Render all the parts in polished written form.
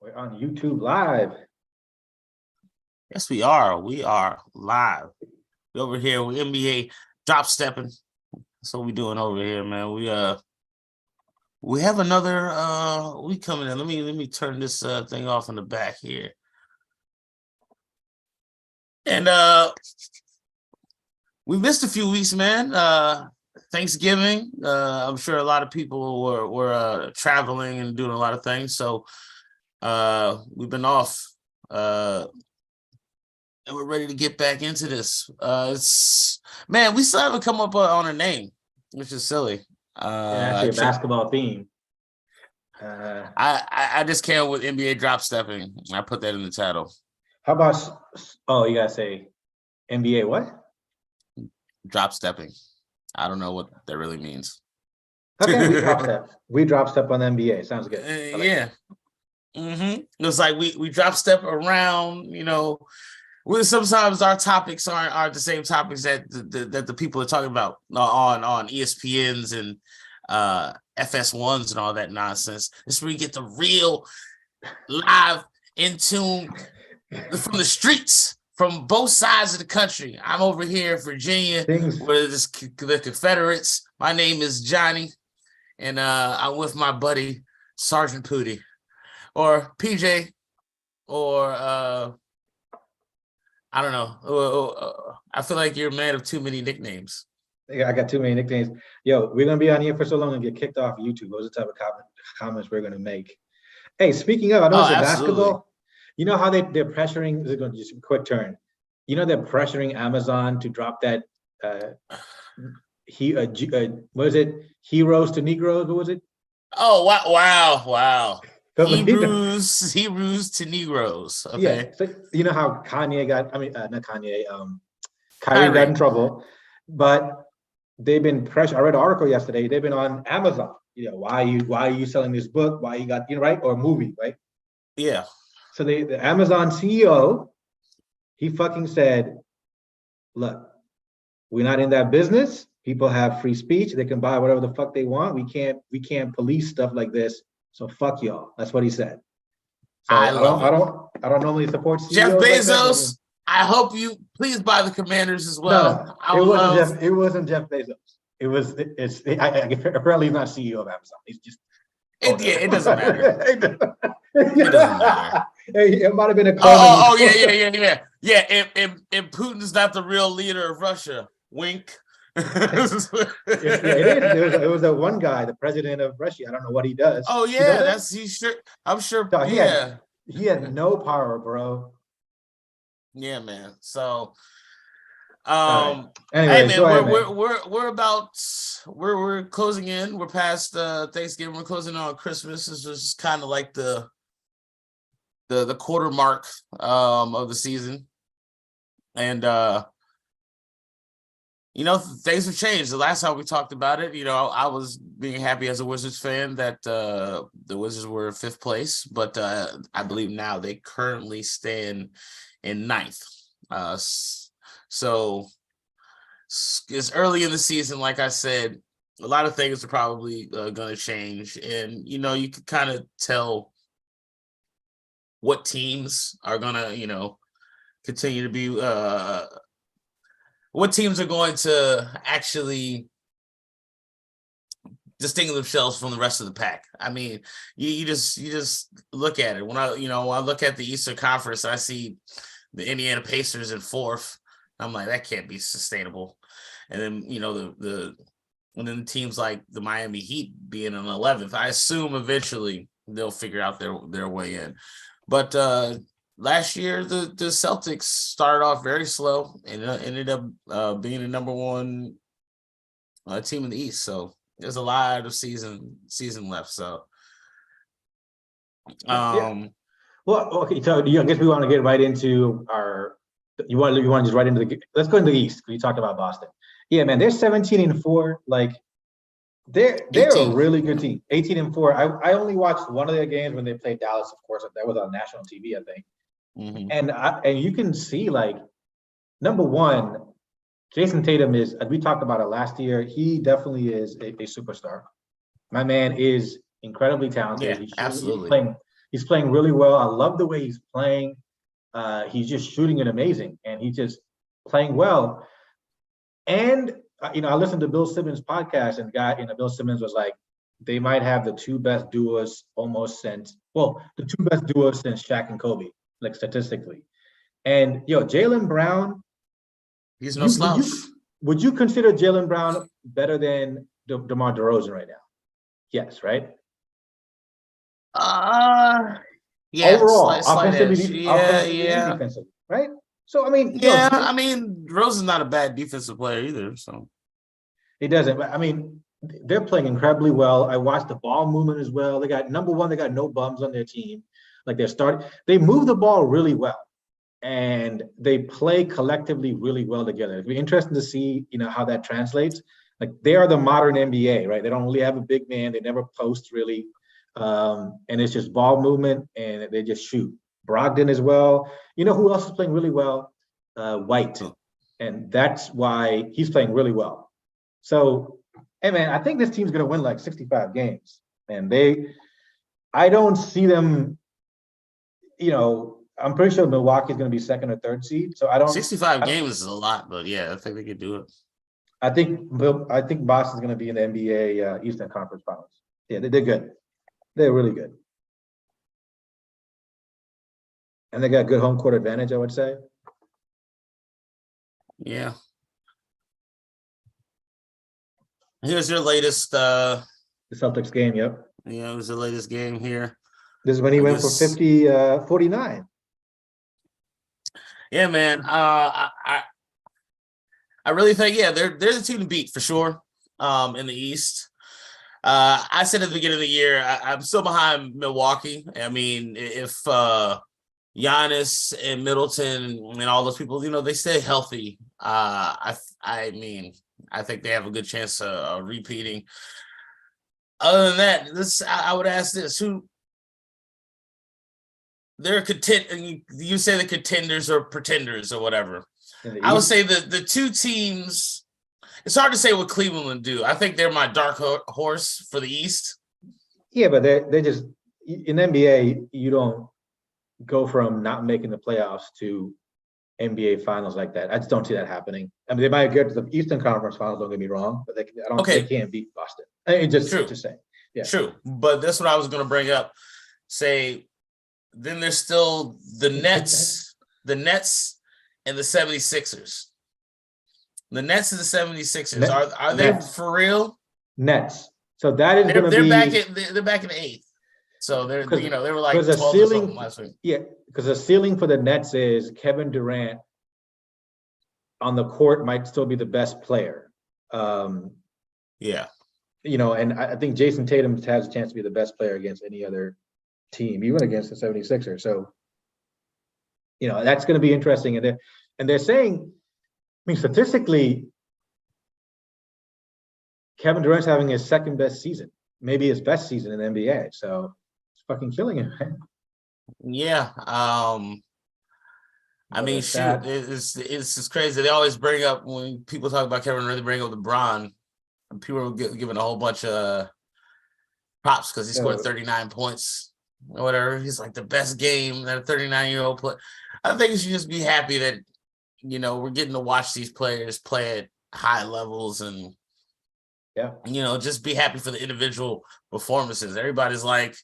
We're on YouTube Live. Yes, we are. We are live. We're over here with NBA drop stepping. That's what we're doing over here, man. We have another week coming in. Let me turn this thing off in the back here. And we missed a few weeks, man. Thanksgiving. I'm sure a lot of people were traveling and doing a lot of things. So we've been off. And we're ready to get back into this. Man, we still haven't come up on a name, which is silly. Actually, a basketball theme. I just came with NBA drop stepping. I put that in the title. How about? Oh, you gotta say NBA what? Drop stepping. I don't know what that really means. Okay, we drop step. We drop step on the NBA. Sounds good. Yeah. Mm-hmm. It's like we drop step around. You know, sometimes our topics aren't the same topics that the people are talking about on ESPNs and FS1s and all that nonsense. This is where you get the real live in tune from the streets, from both sides of the country. I'm over here in Virginia with the Confederates. My name is Johnny, and I'm with my buddy Sergeant Pooty, or PJ, or I don't know. I feel like you're a man of too many nicknames. I got too many nicknames. Yo, we're gonna be on here for so long and get kicked off YouTube. Those are the type of comments we're gonna make. Hey, speaking of, I know it's basketball. You know how they're pressuring? This is going to just a quick turn. You know they're pressuring Amazon to drop that. What is it? Heroes to Negroes. What was it? Oh wow! Hebrews to Negroes. Okay. Yeah. So you know how Kanye got? I mean, not Kanye. Kyrie got in trouble, but they've been pressured. I read an article yesterday. They've been on Amazon. You know, why are you selling this book? Why you got right or movie, right? Yeah. So the Amazon CEO, he fucking said, look, we're not in that business. People have free speech. They can buy whatever the fuck they want. We can't police stuff like this. So fuck y'all. That's what he said. So I don't normally support CEOs Jeff Bezos. Like I hope you please buy the Commanders as well. No. It wasn't Jeff Bezos. Apparently he's not CEO of Amazon. He's just it doesn't matter. It doesn't matter. It might have been a yeah. And Putin's not the real leader of Russia. Wink. It is. It was that one guy, the president of Russia. I don't know what he does. Oh yeah, I'm sure. No, he had no power, bro. Yeah, man. So, Anyway, hey man, we're closing in. We're past Thanksgiving. We're closing on Christmas. This is just kind of like the quarter mark of the season, and you know, things have changed. The last time we talked about it, you know, I was being happy as a Wizards fan that the Wizards were in 5th place, but I believe now they currently stand in 9th. So it's early in the season. Like I said, a lot of things are probably going to change, and you know, you can kind of tell what teams are going to, you know, continue to be what teams are going to actually distinguish themselves from the rest of the pack. I mean, you just look at it. When I look at the Eastern Conference, I see the Indiana Pacers in 4th. I'm like, that can't be sustainable. And then, you know, and then teams like the Miami Heat being in 11th, I assume eventually they'll figure out their way in. But last year, the Celtics started off very slow and ended up being the number 1 team in the East. So there's a lot of season left. So, Well, okay. So I guess we want to get right into our. You want to just right into let's go into the East. We talked about Boston. Yeah, man, they're 17-4. Like they're a really good team. 18-4. I only watched one of their games when they played Dallas. Of course, that was on national TV, I think. Mm-hmm. And you can see, like, number one, Jason Tatum is, we talked about it last year, he definitely is a superstar. My man is incredibly talented. Yeah, absolutely. He's playing really well. I love the way he's playing. He's just shooting it amazing, and he's just playing well. And I listened to Bill Simmons' podcast, and Bill Simmons was like, they might have the two best duos the two best duos since Shaq and Kobe, like statistically. And Jaylen Brown, he's no slouch. Would you consider Jaylen Brown better than DeMar DeRozan right now? Yes, right? Yeah. Overall, offensively, yeah. Defensively, right? So I mean, Rosen's not a bad defensive player either. So he doesn't. But I mean, they're playing incredibly well. I watched the ball movement as well. They got number one. They got no bums on their team. Like they move the ball really well, and they play collectively really well together. It'll be interesting to see, how that translates. Like they are the modern NBA, right? They don't really have a big man. They never post really. And it's just ball movement, and they just shoot. Brogdon as well. You know who else is playing really well? White. And that's why he's playing really well. So, hey, man, I think this team's going to win like 65 games. And I don't see them, I'm pretty sure Milwaukee's going to be second or third seed. So 65 games is a lot, but yeah, I think they could do it. I think Boston's going to be in the NBA Eastern Conference Finals. Yeah, they're good. They're really good. And they got good home court advantage, I would say. Yeah. Here's your latest the Celtics game, yep. Yeah, it was the latest game here. This is when he went for 49. Yeah, man. I really think, there's a team to beat for sure in the East. I said at the beginning of the year, I'm still behind Milwaukee. I mean, if Giannis and Middleton and all those people, they stay healthy, I think they have a good chance of repeating. Other than that, I would ask this: who they're you say the contenders or pretenders or whatever. I would say the two teams. It's hard to say what Cleveland would do. I think they're my dark horse for the East. Yeah, but they just in NBA, you don't go from not making the playoffs to NBA Finals like that. I just don't see that happening. I mean, they might get to the Eastern Conference Finals. Don't get me wrong, but they can't beat Boston. Just saying. Yeah, true. But that's what I was going to bring up. Say, then there's still the Nets, and the 76ers. The Nets and the 76ers, are they for real? Nets. So that is going to be they're back in the 8th. So they were like 12 or something last week. Yeah, because the ceiling for the Nets is Kevin Durant on the court might still be the best player. Yeah. And I think Jason Tatum has a chance to be the best player against any other team, even against the 76ers. So, that's going to be interesting. And they're saying, I mean, statistically, Kevin Durant's having his second best season, maybe his best season in the NBA. So it's fucking killing him, man. Yeah. I mean, shoot, it's just crazy. They always bring up, when people talk about Kevin Durant, they bring up LeBron, and people are giving a whole bunch of props because he scored 39 points or whatever. He's like the best game that a 39-year-old play. I think you should just be happy that we're getting to watch these players play at high levels, and just be happy for the individual performances. Everybody's like,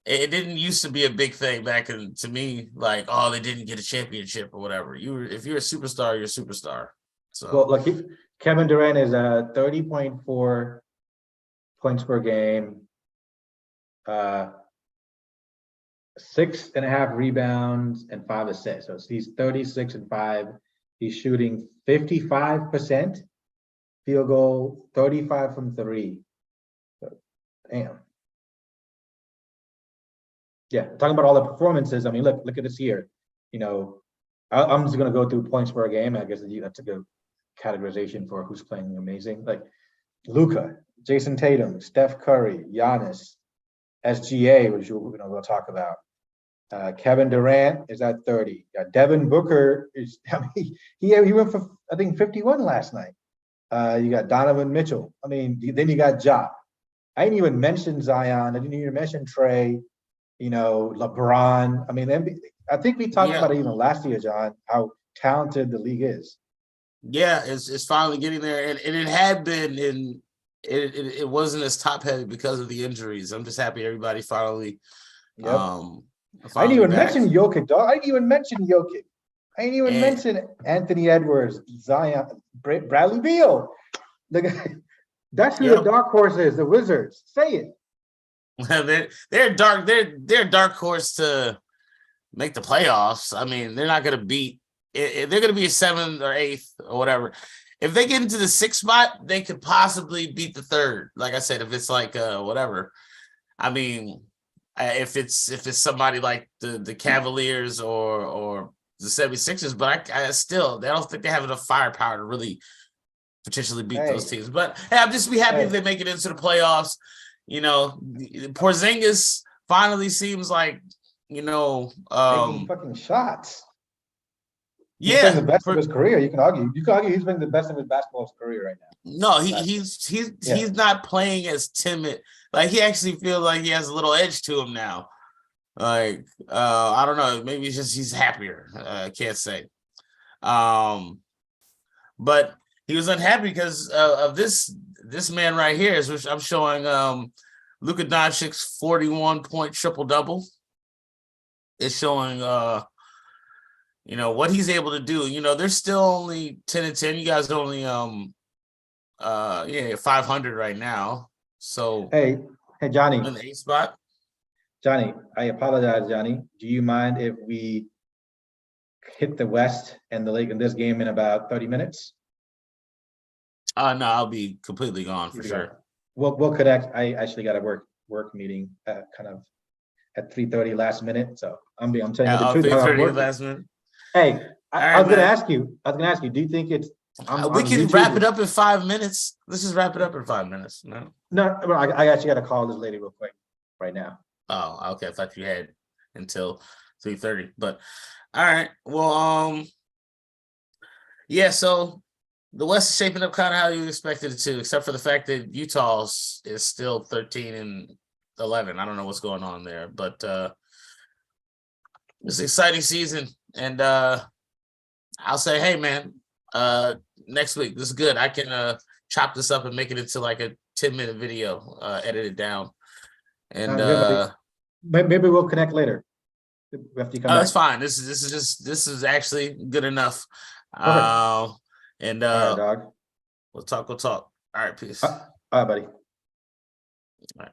it didn't used to be a big thing back in, to me, like, oh, they didn't get a championship or whatever. If you're a superstar, you're a superstar. So look, Kevin Durant is 30.4 points per game, 6.5 rebounds and 5 assists. So he's 36 and 5. He's shooting 55% field goal, 35 from 3. So, damn. Yeah, talking about all the performances. I mean, look at this year. I'm just gonna go through points per game. I guess that's a good categorization for who's playing amazing. Like Luka, Jason Tatum, Steph Curry, Giannis, SGA, which we'll talk about. Kevin Durant is at 30. Devin Booker is. He went for, I think, 51 last night. You got Donovan Mitchell. I mean, then you got Ja. I didn't even mention Zion. I didn't even mention Trey. LeBron. I mean, I think we talked Yeah. about it even last year, John, how talented the league is. Yeah, it's finally getting there, and it had been in it wasn't as top heavy because of the injuries. I'm just happy everybody finally Yep. I didn't finally even back. mention Jokic, dog. I didn't even mention Jokic. I didn't even mention Anthony Edwards, Zion, Bradley Beal. That's who the dark horse is, the Wizards. Say it. they're dark horse to make the playoffs. I mean, they're not going to beat. They're going to be a 7th or 8th or whatever. If they get into the 6th spot, they could possibly beat the 3rd. Like I said, if it's like whatever. I mean, if it's somebody like the Cavaliers or the 76ers, but I still they don't think they have enough firepower to really potentially beat those teams. But hey, I'm just be happy if they make it into the playoffs. Porzingis finally seems like making fucking shots. Yeah, he's been the best of his career. You can argue he's been the best of his basketball career right now. No, he's not playing as timid. Like he actually feels like he has a little edge to him now. Like I don't know, maybe it's just he's happier. I can't say. But he was unhappy because of this man right here, which I'm showing Luka Doncic's 41-point triple-double. It's showing what he's able to do. They're still only 10-10. You guys are only 500 right now. So hey Johnny, in the 8th spot. Johnny, I apologize, Johnny. Do you mind if we hit the West and the Lake in this game in about 30 minutes? No, I'll be completely gone for sure. We'll connect. I actually got a work meeting kind of at 3:30 last minute. So I'm telling you the truth. 3:30 last minute. Hey, I was gonna ask you. Do you think it's? We can wrap it up in 5 minutes. Let's just wrap it up in 5 minutes. No, I actually got to call this lady real quick right now. Oh, okay. I thought you had until 3:30, but all right. Well, yeah. So the West is shaping up kind of how you expected it to, except for the fact that Utah is still 13-11. I don't know what's going on there, but it's an exciting season, and I'll say, hey, man, next week this is good. I can chop this up and make it into like a 10-minute video, edit it down. And maybe we'll connect later. After you come back. That's fine. This is actually good enough. And all right, dog. We'll talk. All right, peace. All right, buddy. All right.